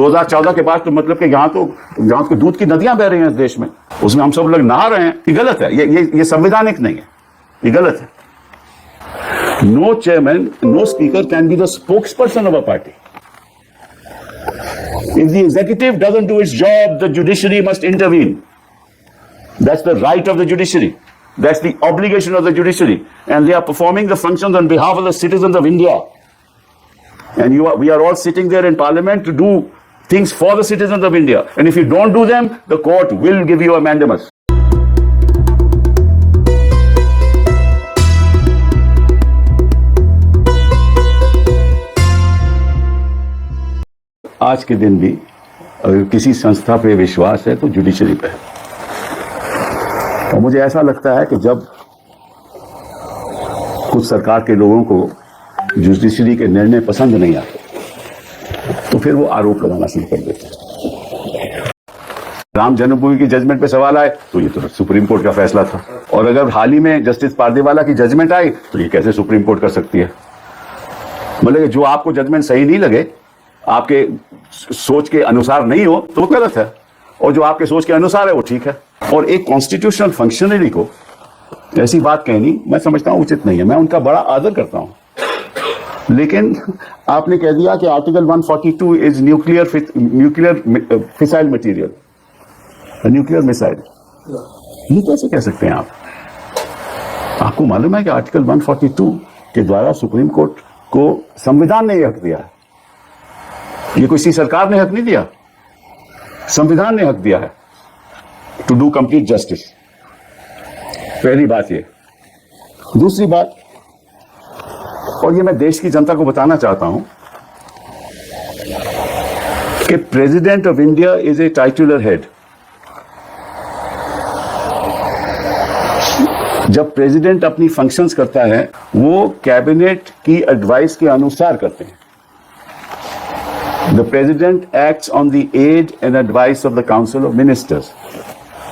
2014 के बाद तो मतलब कि यहाँ तो दूध की नदियां बह रही हैं इस देश में, उसमें हम सब लोग नहा रहे हैं। ये गलत है, ये संवैधानिक नहीं है, ये गलत है। No chairman, no speaker can be the spokesperson of a party. If the executive doesn't do its job, the judiciary must intervene. That's the right of the judiciary. That's the obligation of the judiciary. And they are performing the functions on behalf of the citizens of India. And we are all sitting there in parliament to do things for the citizens of India. And if you don't do them, the court will give you a mandamus. आज के दिन भी अगर किसी संस्था पे विश्वास है तो जुडिशरी पे है। और मुझे ऐसा लगता है कि जब कुछ सरकार के लोगों को जुडिशरी के निर्णय पसंद नहीं आते तो फिर वो आरोप लगाना शुरू कर देते हैं। राम जन्मभूमि की जजमेंट पे सवाल आए तो ये तो सुप्रीम कोर्ट का फैसला था, और अगर हाल ही में जस्टिस पारदेवाला की जजमेंट आई तो ये कैसे सुप्रीम कोर्ट कर सकती है। मतलब जो आपको जजमेंट सही नहीं लगे, आपके सोच के अनुसार नहीं हो तो वो गलत है, और जो आपके सोच के अनुसार है वो ठीक है। और एक कॉन्स्टिट्यूशनल फंक्शनरी को ऐसी बात कहनी मैं समझता हूं उचित नहीं है। मैं उनका बड़ा आदर करता हूं, लेकिन आपने कह दिया कि article 142 is nuclear fissile material, nuclear missile. ये कैसे कह सकते हैं आप? आपको मालूम है कि आर्टिकल 142 के द्वारा सुप्रीम कोर्ट को संविधान ने हक दिया है। ये किसी सरकार ने हक नहीं दिया, संविधान ने हक दिया है टू डू कंप्लीट जस्टिस। पहली बात ये। दूसरी बात, और ये मैं देश की जनता को बताना चाहता हूं कि president of India is a titular head. जब प्रेसिडेंट अपनी फंक्शंस करता है वो कैबिनेट की एडवाइस के अनुसार करते हैं। The President acts on the aid and advice of the Council of Ministers.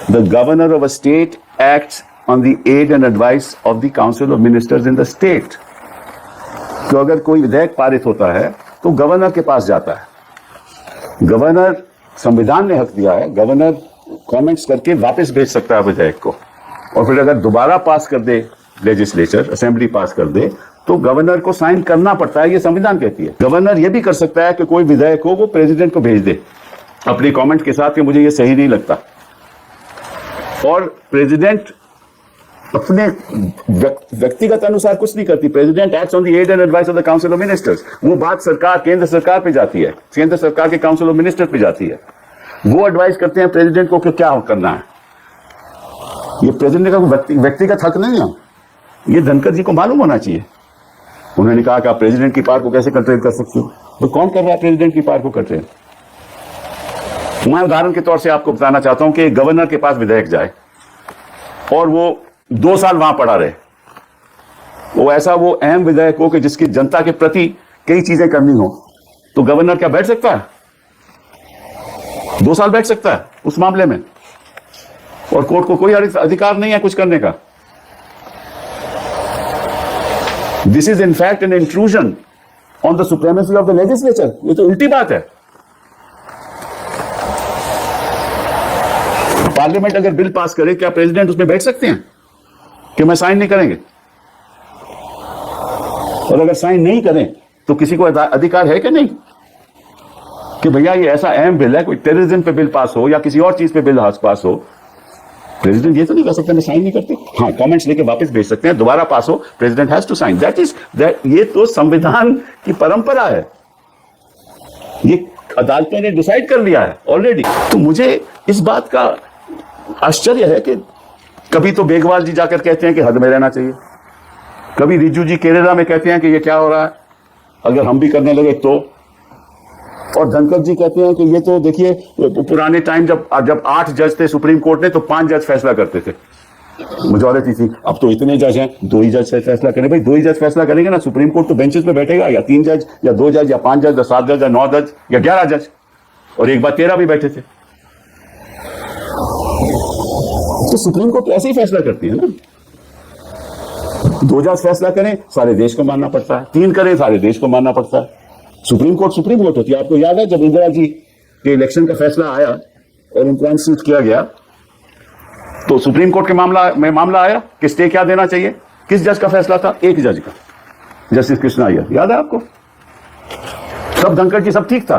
The Governor of a state acts on the aid and advice of the Council of Ministers in the state. तो अगर कोई विधेयक पारित होता है तो governor के पास जाता है। गवर्नर, संविधान ने हक दिया है, गवर्नर कमेंट्स करके वापस भेज सकता है विधेयक को, और फिर अगर दोबारा पास कर दे लेजिस्लेचर, असेंबली पास कर दे तो गवर्नर को साइन करना पड़ता है। ये संविधान कहती है। गवर्नर ये भी कर सकता है कि कोई विधेयक हो वो प्रेसिडेंट को भेज दे अपनी कमेंट के साथ कि मुझे ये सही नहीं लगता, और प्रेसिडेंट अपने व्यक्तिगत अनुसार कुछ नहीं करती। President acts on the aid and advice of the council of ministers. वो बात सरकार, केंद्र सरकार पे जाती है, केंद्र सरकार के काउंसिल ऑफ मिनिस्टर पे जाती है। वो एडवाइस करते हैं प्रेसिडेंट को कि क्या करना है। ये प्रेसिडेंट का व्यक्तिगत हक नहीं है। ये धनखड़ जी को मालूम होना चाहिए। उन्होंने कहा कि आप प्रेसिडेंट की पावर को कैसे कंट्रोल कर सकते हो? तो कौन कर रहा है प्रेसिडेंट की पावर को कंट्रोल? मैं उदाहरण के तौर से आपको बताना चाहता हूं कि गवर्नर के पास विधेयक जाए और वो 2 साल वहां पड़ा रहे, वो अहम विधेयक हो कि जिसकी जनता के प्रति कई चीजें करनी हो, तो गवर्नर क्या बैठ सकता है? 2 साल बैठ सकता है उस मामले में, और कोर्ट को कोई अधिकार नहीं है कुछ करने का। This is in fact an intrusion on the supremacy of the legislature. ये तो उल्टी बात है। पार्लियामेंट अगर बिल पास करे, क्या प्रेसिडेंट उसमें बैठ सकते हैं कि मैं साइन नहीं करेंगे? और अगर साइन नहीं करें तो किसी को अधिकार है कि नहीं कि भैया ये ऐसा अहम बिल है, कोई टेररिज्म पे बिल पास हो या किसी और चीज पे बिल पास हो, प्रेसिडेंट ये तो नहीं कर सकते मैं साइन नहीं करते। हाँ, कमेंट्स लेके वापस भेज सकते हैं, दोबारा पास हो, प्रेसिडेंट हैज टू साइन। ये तो संविधान की परंपरा है, ये अदालतों ने डिसाइड कर लिया है ऑलरेडी। तो मुझे इस बात का आश्चर्य है कि कभी तो बेगवाल जी जाकर कहते हैं कि हद में रहना चाहिए, कभी रिजू जी केरला में कहते हैं कि ये क्या हो रहा है, अगर हम भी करने लगे तो, और धनखड़ जी कहते हैं कि ये तो देखिए पुराने टाइम जब 8 जज थे सुप्रीम कोर्ट में तो 5 जज फैसला करते थे, मेजॉरिटी थी। अब तो इतने जज हैं, 2 ही जज फैसला करें। भाई 2 ही जज फैसला करेंगे ना, सुप्रीम कोर्ट तो बेंचेस पे बैठेगा, या 3 जज या 2 जज या 5 जज या 7 जज या 9 जज या 11 जज, और एक बार 13 भी बैठे थे। तो सुप्रीम कोर्ट ऐसे ही फैसला करती है ना। 2 जज फैसला करें सारे देश को मानना पड़ता है, 3 करें सारे देश को मानना पड़ता है। सुप्रीम कोर्ट होती है। आपको याद है जब इंदिरा जी कि इलेक्शन का फैसला आया और उनको अनसीट किया गया, तो सुप्रीम कोर्ट के मामला आया कि स्टे क्या देना चाहिए। किस जज का फैसला था? एक जज का, जस्टिस कृष्णा अय्यर, याद है आपको? सब धनखड़ जी सब ठीक था,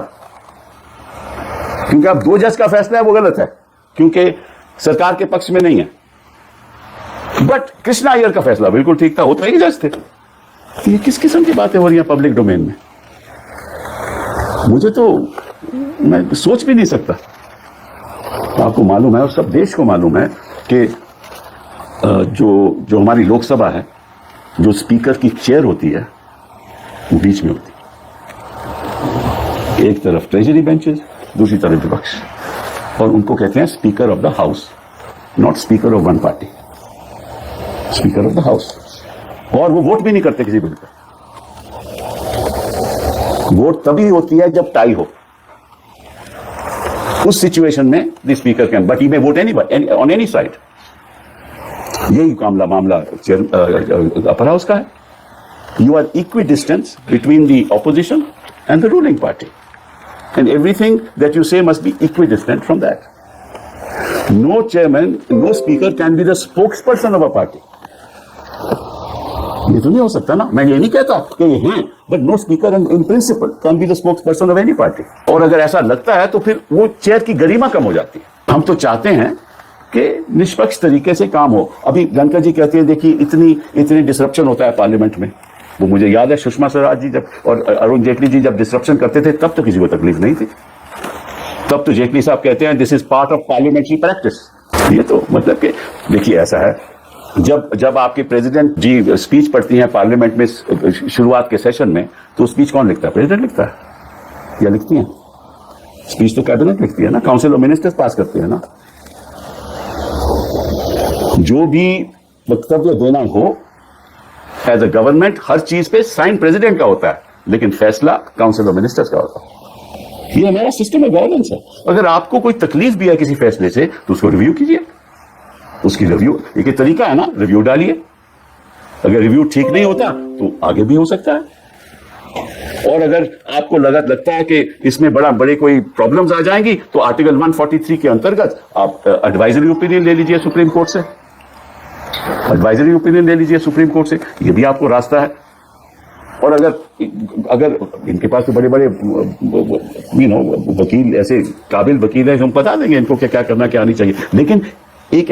क्योंकि अब 2 जज का फैसला है वो गलत है, क्योंकि सरकार के पक्ष में नहीं है। बट कृष्णा अय्यर का फैसला बिल्कुल ठीक था, वो तो एक जज थे। ये किस किस्म की बातें हो रही हैं पब्लिक डोमेन में? मुझे तो, मैं सोच भी नहीं सकता। आपको मालूम है और सब देश को मालूम है कि जो हमारी लोकसभा है, जो स्पीकर की चेयर होती है वो बीच में होती है। एक तरफ ट्रेजरी बेंचेस, दूसरी तरफ विपक्ष, और उनको कहते हैं speaker of the house, not speaker of one party, speaker of the house. और वो वोट भी नहीं करते किसी बिल पर। वोट तभी होती है जब टाई हो। उस सिचुएशन में the speaker can, but he may vote on any side. यही मामला अपर हाउस का है। You are equidistance between the opposition and the ruling party, and everything that you say must be equidistant from that. No chairman, no speaker can be the spokesperson of a party. ये तो नहीं हो सकता ना। मैं ये नहीं कहता कि ये हैं, but no speaker in principle can be the spokesperson of any party. और अगर ऐसा लगता है तो फिर वो चेयर की गरिमा कम हो जाती है। हम तो चाहते हैं कि निष्पक्ष तरीके से काम हो। अभी धनखड़ जी कहते हैं देखिए इतनी डिसरप्शन होता है पार्लियामेंट में। वो मुझे याद है सुषमा स्वराज जी जब और अरुण जेटली जी जब डिसरप्शन करते थे तब तो किसी को तकलीफ नहीं थी। तब तो जेटली साहब कहते हैं this is part of parliamentary practice. ये तो मतलब कि देखिए ऐसा है, जब आपके प्रेसिडेंट जी स्पीच पढ़ती हैं पार्लियामेंट में शुरुआत के सेशन में, तो स्पीच कौन लिखता है? प्रेसिडेंट लिखता है या लिखती हैं? स्पीच तो कैबिनेट लिखती है ना, काउंसिल ऑफ मिनिस्टर्स पास करते हैं ना। जो भी वक्तव्य देना हो एज अ गवर्नमेंट, हर चीज पे साइन प्रेसिडेंट का होता है, लेकिन फैसला काउंसिल ऑफ मिनिस्टर्स का होता है। ये हमारा सिस्टम ऑफ गवर्नेंस है। अगर आपको कोई तकलीफ भी है किसी फैसले से तो उसको रिव्यू कीजिए। उसकी रिव्यू एक तरीका है ना, रिव्यू डालिए। अगर रिव्यू ठीक नहीं होता तो आगे भी हो सकता है। और अगर आपको लगता है कि इसमें बड़े कोई प्रॉब्लम्स आ जाएंगी तो आर्टिकल 143 के अंतर्गत आप एडवाइजरी ओपिनियन ले लीजिए सुप्रीम कोर्ट से। एडवाइजरी ओपिनियन ले लीजिए सुप्रीम कोर्ट से, ये भी आपको रास्ता है। और अगर इनके पास तो बड़े वकील, ऐसे काबिल वकील हैं, हम बता देंगे इनको क्या करना क्या नहीं चाहिए। लेकिन एक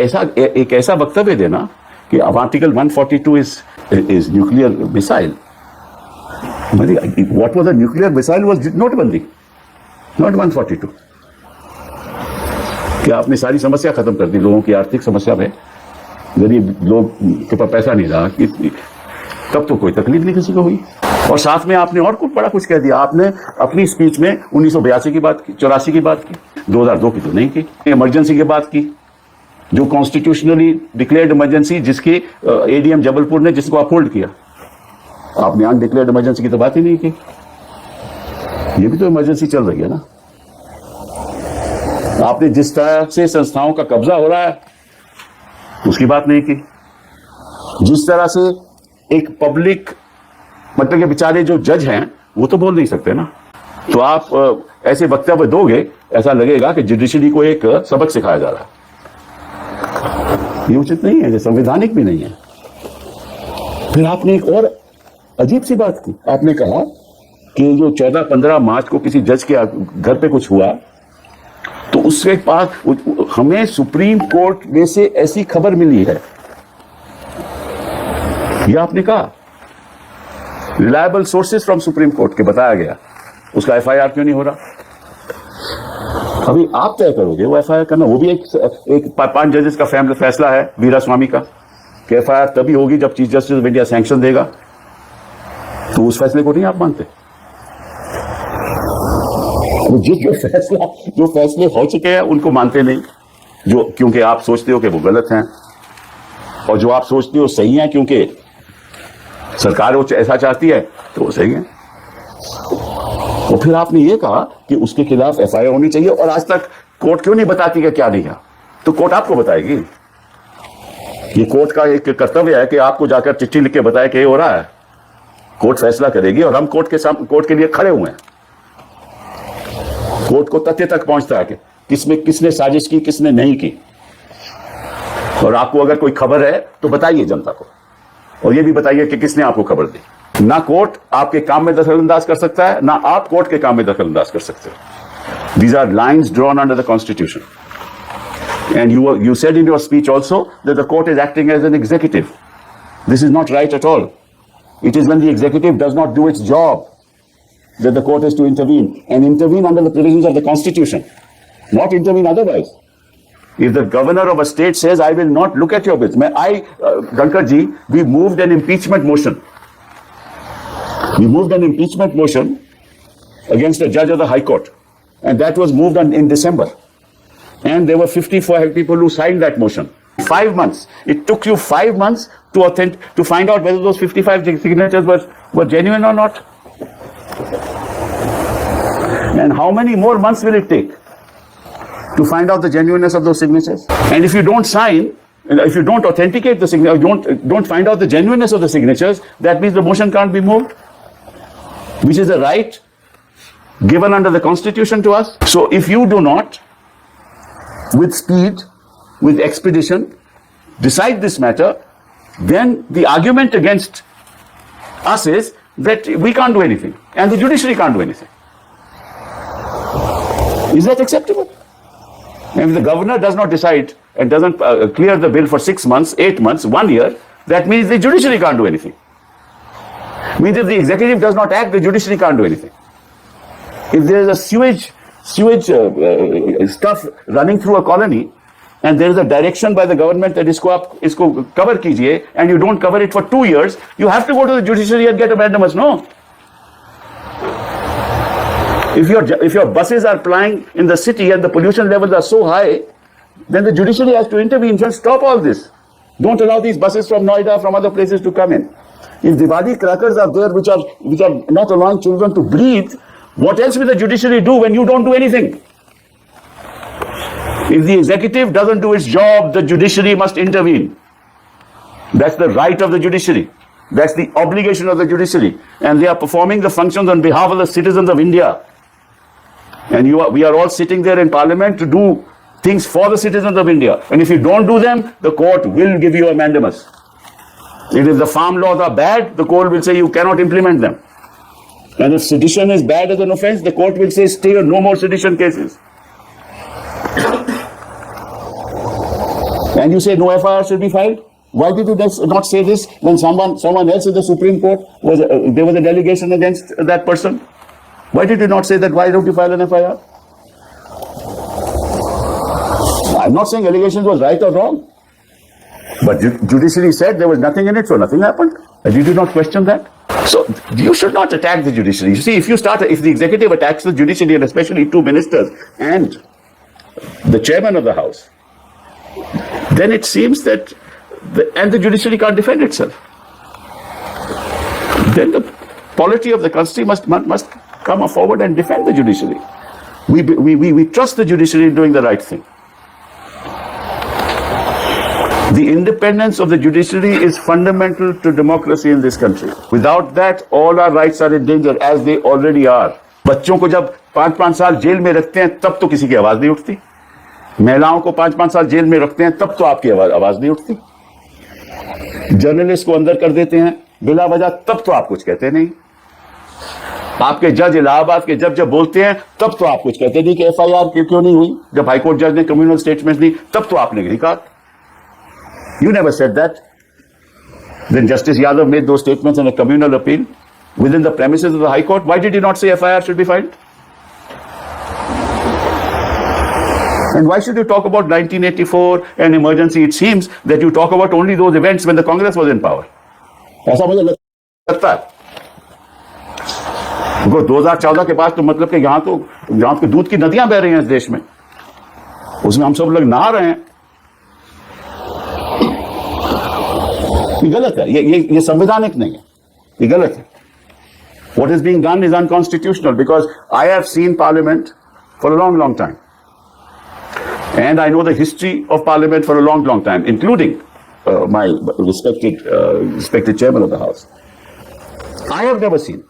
ऐसा वक्तव्य देना कि अब article 142 is nuclear missile. What was the nuclear missile? Was नोटबंदी, नॉट 142। क्या आपने सारी समस्या खत्म कर दी? लोगों की आर्थिक समस्या में गरीब लोग के पास पैसा नहीं रहा, तब तो कोई तकलीफ नहीं किसी को हुई। और साथ में आपने और कुछ बड़ा कुछ कह दिया। आपने अपनी स्पीच में 1982 की बात की, 84 की बात की, 2002 की तो नहीं की। इमरजेंसी की बात की, जो कॉन्स्टिट्यूशनली डिक्लेयर्ड इमरजेंसी, जिसके एडीएम जबलपुर ने जिसको अपहोल्ड किया। आपने अनडिक्लेयर्ड इमरजेंसी की तो बात ही नहीं की। ये भी तो इमरजेंसी चल रही है ना। आपने जिस तरह से संस्थाओं का कब्जा हो रहा है उसकी बात नहीं की। जिस तरह से एक पब्लिक, मतलब के बेचारे जो जज हैं वो तो बोल नहीं सकते ना। तो आप ऐसे वक्तव्य दोगे, ऐसा लगेगा कि जुडिशरी को एक सबक सिखाया जा रहा है। ये उचित नहीं है, ये संवैधानिक भी नहीं है। फिर आपने एक और अजीब सी बात की। आपने कहा कि जो 14-15 मार्च को किसी जज के घर पे कुछ हुआ तो उसके पास हमें सुप्रीम कोर्ट में से ऐसी खबर मिली है। यह आपने कहा reliable sources from supreme court के बताया गया। उसका एफआईआर क्यों नहीं हो रहा? अभी आप तय करोगे वो एफआईआर करना। वो भी एक 5 जजेस का फैसला है वीरा स्वामी का कि एफआईआर तभी होगी जब chief justice of India sanction देगा। तो उस फैसले को नहीं आप मानते? जो फैसले हो चुके हैं उनको मानते नहीं, जो क्योंकि आप सोचते हो कि वो गलत हैं, और जो आप सोचते हो सही है क्योंकि सरकार वो ऐसा चाहती है तो वो सही है। और फिर आपने ये कहा कि उसके खिलाफ एफआईआर होनी चाहिए, और आज तक कोर्ट क्यों नहीं बताती कि क्या नहीं है? तो कोर्ट आपको बताएगी। ये कोर्ट का एक कर्तव्य है कि आपको जाकर चिट्ठी लिख के बताए कि ये हो रहा है। कोर्ट फैसला करेगी और हम कोर्ट के लिए खड़े हुए हैं। कोर्ट को तथ्य तक पहुंचता है कि किसने साजिश की, किसने नहीं की। और आपको अगर कोई खबर है तो बताइए जनता को, और ये भी बताइए कि किसने आपको खबर दी। ना कोर्ट आपके काम में दखलंदाज कर सकता है, ना आप कोर्ट के काम में दखलंदाज कर सकते हो। These are lines drawn under the Constitution. And you said in your speech also that the court is acting as an executive. This is not right at all. It is when the executive does not do its job that the court is to intervene, and intervene under the provisions of the Constitution, not intervene otherwise. If the governor of a state says, I will not look at your bills, Gankar ji, we moved an impeachment motion. We moved an impeachment motion against a judge of the High Court, and that was moved in December. And there were 54 people who signed that motion. 5 months. It took you 5 months to find out whether those 55 signatures were genuine or not. And how many more months will it take to find out the genuineness of those signatures? And if you don't sign, if you don't authenticate the signature, don't find out the genuineness of the signatures, that means the motion can't be moved, which is a right given under the Constitution to us. So if you do not, with speed, with expedition, decide this matter, then the argument against us is that we can't do anything, and the judiciary can't do anything. Is that acceptable? And if the governor does not decide and doesn't clear the bill for 6 months, 8 months, 1 year, that means the judiciary can't do anything. Means if the executive does not act, the judiciary can't do anything. If there is a sewage stuff running through a colony, and there is a direction by the government that isko cover kijiye, and you don't cover it for 2 years, you have to go to the judiciary and get a mandamus, no? If your buses are plying in the city and the pollution levels are so high, then the judiciary has to intervene and stop all this. Don't allow these buses from Noida, from other places to come in. If Diwali crackers are there which are not allowing children to breathe, what else will the judiciary do when you don't do anything? If the executive doesn't do its job, the judiciary must intervene. That's the right of the judiciary. That's the obligation of the judiciary. And they are performing the functions on behalf of the citizens of India. And we are all sitting there in parliament to do things for the citizens of India. And if you don't do them, the court will give you a mandamus. And if the farm laws are bad, the court will say you cannot implement them. And if sedition is bad as an offense, the court will say stay, no more sedition cases. And you say no FIR should be filed? Why did you not say this when someone else in the Supreme Court there was a delegation against that person? Why did you not say that? Why don't you file an FIR? I'm not saying allegations was right or wrong, but judiciary said there was nothing in it, so nothing happened. And you did not question that. So you should not attack the judiciary. You see, if the executive attacks the judiciary, and especially 2 ministers and the chairman of the house, then it seems that the judiciary can't defend itself. Then the polity of the country must come forward and defend the judiciary. We trust the judiciary in doing the right thing. The independence of the judiciary is fundamental to democracy in this country. Without that, all our rights are in danger, as they already are. बच्चों को जब 5-5 साल jail में रखते हैं, तब तो किसी की आवाज नहीं उठती। महिलाओं को 5-5 साल जेल में रखते हैं, तब तो आपकी आवाज नहीं उठती। जर्नलिस्ट को अंदर कर देते हैं बिला वजह, तब तो आप कुछ कहते नहीं। आपके जज इलाहाबाद के जब बोलते हैं, तब तो आप कुछ कहते नहीं कि FIR क्यों नहीं हुई। जब हाईकोर्ट जज ने कम्युनल स्टेटमेंट दी, तब तो आपने नहीं कहा। You never said that. Then Justice Yadav made those statements in a communal appeal within the premises of the High Court. Why did he not say FIR should be filed? And why should you talk about 1984 and emergency? It seems that you talk about only those events when the Congress was in power. ऐसा मुझे लगता है। 2014 के बाद तो मतलब कि यहाँ तो दूध की नदियां बह रही हैं इस देश में, उसमें हम सब लोग नहा रहे हैं। ये गलत है, ये संवैधानिक नहीं है, ये गलत है। What is being done is unconstitutional because I have seen Parliament for a long time. And I know the history of Parliament for a long time, including my respected chairman of the House. I have never seen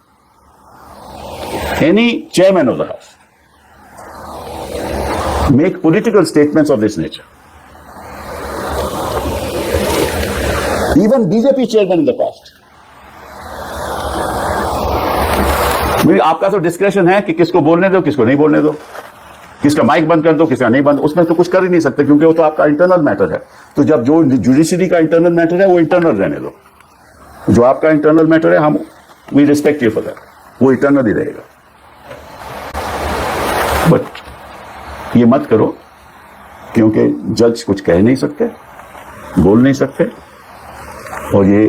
any chairman of the House make political statements of this nature. Even BJP chairman in the past. आपका तो discretion है कि किसको बोलने दो, किसको नहीं बोलने दो, किसका माइक बंद कर दो, किसका नहीं बंद, उसमें तो कुछ कर ही नहीं सकते क्योंकि वो तो आपका इंटरनल मैटर है। तो जब जो जुडिशरी का इंटरनल मैटर है वो इंटरनल रहने दो, जो आपका इंटरनल मैटर है हम we respect you for that, वो इंटरनल ही रहेगा। बट ये मत करो क्योंकि जज कुछ कह नहीं सकते, बोल नहीं सकते, और ये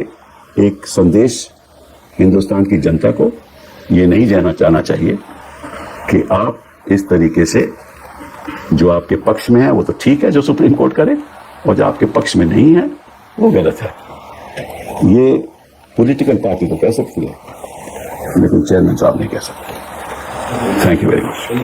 एक संदेश हिंदुस्तान की जनता को ये नहीं जाना चाहिए कि आप इस तरीके से जो आपके पक्ष में है वो तो ठीक है जो सुप्रीम कोर्ट करे, और जो आपके पक्ष में नहीं है वो गलत है। ये पॉलिटिकल पार्टी तो कह सकती है लेकिन चेयरमैन साहब नहीं कह सकते। Thank you very much.